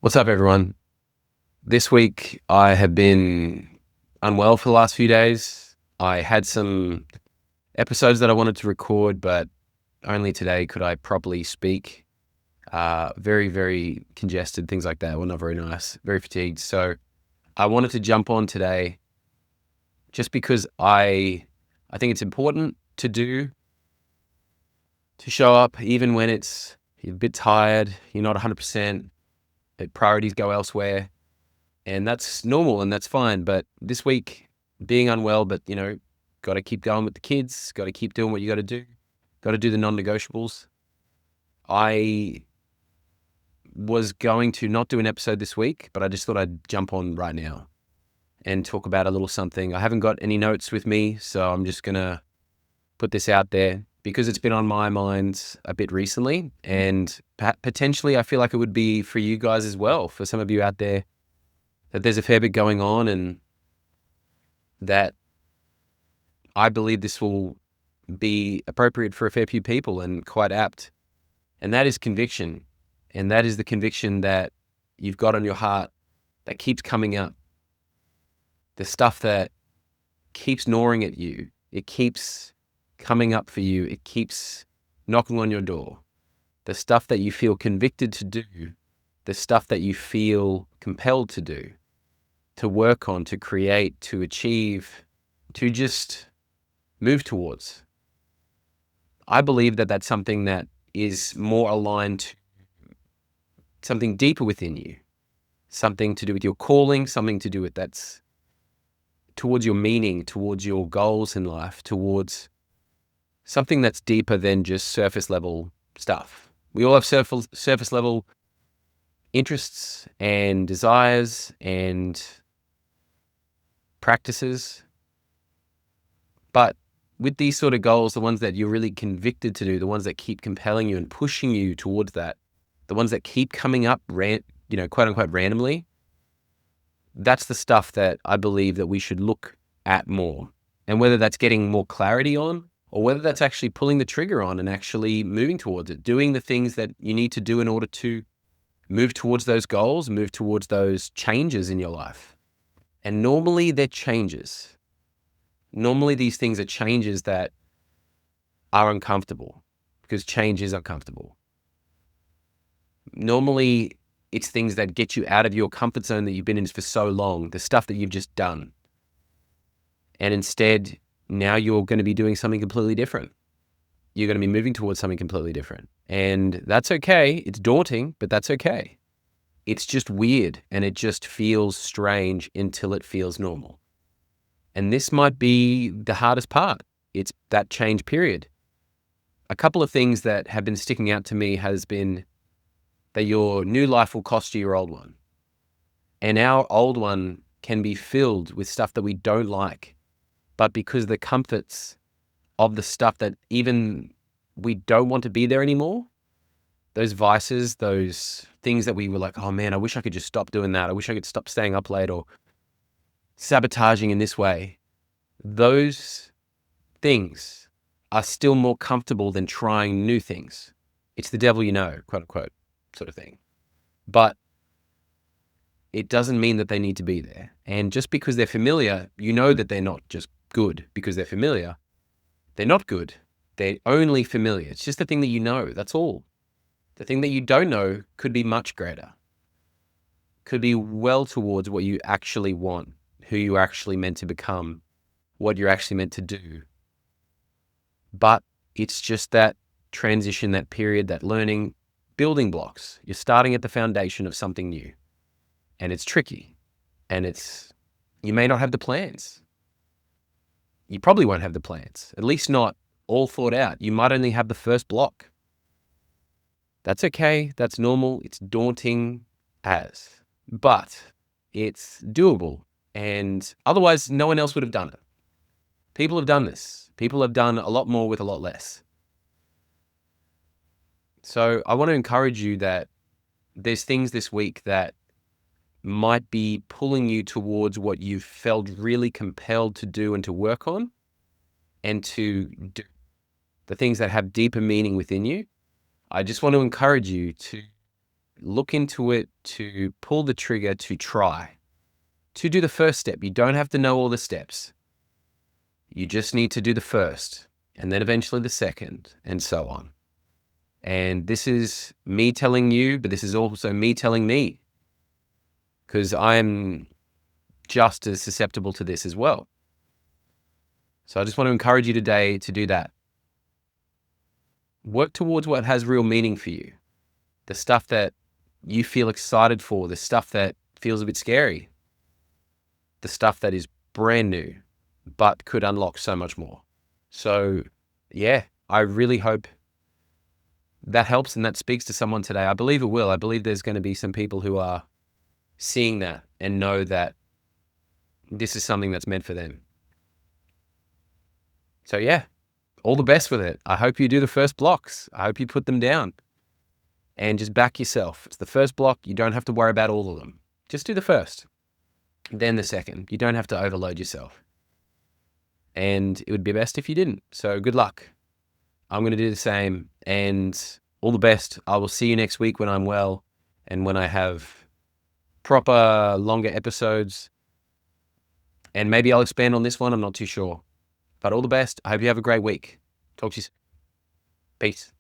What's up, everyone? This week I have been unwell for the last few days. I had some episodes that I wanted to record, but only today could I properly speak. Very, very congested, things like that. Well, not very nice, very fatigued. So I wanted to jump on today just because I think it's important to show up even when you're a bit tired, you're not 100%, priorities go elsewhere. And that's normal and that's fine. But this week, being unwell, but got to keep going with the kids, got to keep doing what you got to do, got to do the non-negotiables. I was going to not do an episode this week, but I just thought I'd jump on right now and talk about a little something. I haven't got any notes with me, so I'm just going to put this out there because it's been on my mind a bit recently. And potentially I feel like it would be for you guys as well, for some of you out there, that there's a fair bit going on and that I believe this will be appropriate for a fair few people and quite apt. And that is conviction. And that is the conviction that you've got on your heart that keeps coming up. The stuff that keeps gnawing at you. It keeps coming up for you. It keeps knocking on your door. The stuff that you feel convicted to do. The stuff that you feel compelled to do. To work on, to create, to achieve, to just move towards. I believe that that's something that is more aligned to something deeper within you, something to do with your calling, something to do with that's towards your meaning, towards your goals in life, towards something that's deeper than just surface level stuff. We all have surface level interests and desires and practices. But with these sort of goals, the ones that you're really convicted to do, the ones that keep compelling you and pushing you towards that, the ones that keep coming up, quote unquote, randomly, that's the stuff that I believe that we should look at more. And whether that's getting more clarity on, or whether that's actually pulling the trigger on and actually moving towards it, doing the things that you need to do in order to move towards those goals, move towards those changes in your life. And normally they're changes. Normally these things are changes that are uncomfortable because change is uncomfortable. Normally it's things that get you out of your comfort zone that you've been in for so long, the stuff that you've just done. And instead, now you're going to be doing something completely different. You're going to be moving towards something completely different. And that's okay. It's daunting, but that's okay. It's just weird and it just feels strange until it feels normal. And this might be the hardest part. It's that change period. A couple of things that have been sticking out to me has been that your new life will cost you your old one. And our old one can be filled with stuff that we don't like. But because the comforts of the stuff that even we don't want to be there anymore, those vices, those things that we were like, oh man, I wish I could just stop doing that. I wish I could stop staying up late or sabotaging in this way. Those things are still more comfortable than trying new things. It's the devil you know, quote unquote, sort of thing. But it doesn't mean that they need to be there. And just because they're familiar, you know that they're not just good because they're familiar. They're not good. They're only familiar. It's just the thing that you know. That's all. The thing that you don't know could be much greater. Could be well towards what you actually want, who you're actually meant to become, what you're actually meant to do. But it's just that transition, that period, that learning, building blocks. You're starting at the foundation of something new. And it's tricky. And you may not have the plans. You probably won't have the plans, at least not all thought out. You might only have the first block. That's okay. That's normal. It's daunting but it's doable. And otherwise, no one else would have done it. People have done this. People have done a lot more with a lot less. So I want to encourage you that there's things this week that might be pulling you towards what you've felt really compelled to do and to work on and to do. The things that have deeper meaning within you. I just want to encourage you to look into it, to pull the trigger, to try, to do the first step. You don't have to know all the steps. You just need to do the first, and then eventually the second, and so on. And this is me telling you, but this is also me telling me, because I'm just as susceptible to this as well. So I just want to encourage you today to do that. Work towards what has real meaning for you. The stuff that you feel excited for, the stuff that feels a bit scary, the stuff that is brand new, but could unlock so much more. So yeah, I really hope that helps and that speaks to someone today. I believe it will. I believe there's going to be some people who are seeing that and know that this is something that's meant for them. So yeah, all the best with it. I hope you do the first blocks. I hope you put them down and just back yourself. It's the first block. You don't have to worry about all of them. Just do the first, then the second. You don't have to overload yourself. And it would be best if you didn't. So good luck. I'm going to do the same, and all the best. I will see you next week when I'm well and when I have proper longer episodes. And maybe I'll expand on this one. I'm not too sure. But all the best. I hope you have a great week. Talk to you soon. Peace.